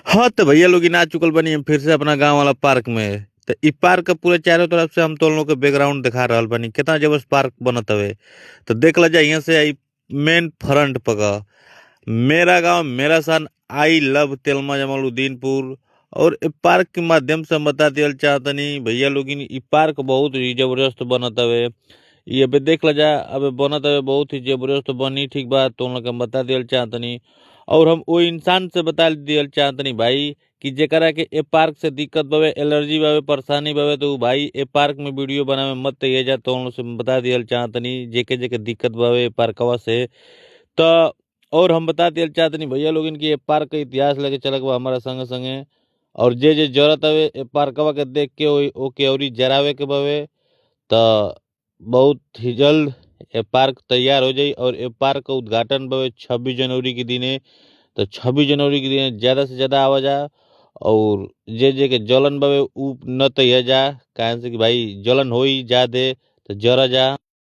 हाँ तो भैया लोग आ चुकल बनी हम फिर से अपना गांव वाला पार्क में। तो इ पार्क के पूरे चारों तरफ से हम तो लोग के बैकग्राउंड दिखा रहल बनी कितना जबरदस्त पार्क बनत हवे। तो देख ला जा यहाँ से आई मेन फ्रंट पका मेरा गांव मेरा सन आई लव तेलमा जमालुद्दीनपुर। और इ पार्क के माध्यम से हम बता दियल चाहतनी भैया लोग इ पार्क बहुत ही जबरदस्त बनत हवे। ये अबे देख ला जा अबे बनत हवे बहुत ही जबरदस्त बनी ठीक बा तो लोग के हम बता दियल चाहतनी। और हम वो इंसान से बता दियल चाहतनी भाई कि जेकरा के ए पार्क से दिक्कत बावे एलर्जी बावे परेशानी बावे तो उ भाई ए पार्क में वीडियो बनावे मत ये जा तो उन से बता दियल चाहतनी जेके जेके दिक्कत बावे ए पार्कवा से। तो और हम बता दियल चाहतनी भैया लोग इनकी ए पार्क के इतिहास लेके चलक बा हमारा संगे संगे। और जे जे जरूरत हवे ए पार्कवा के देख के ओके औरी जरावे के बावे तो बहुत ही जल्द ये पार्क तैयार हो जाई। और ये पार्क का उद्घाटन बावे 26 जनवरी के दिने। तो 26 जनवरी के दिन ज्यादा से ज्यादा आवा जा। और जे के जलन बावे उ न तैया जा काहे से कि भाई जलन होई जा दे तो जरा जा।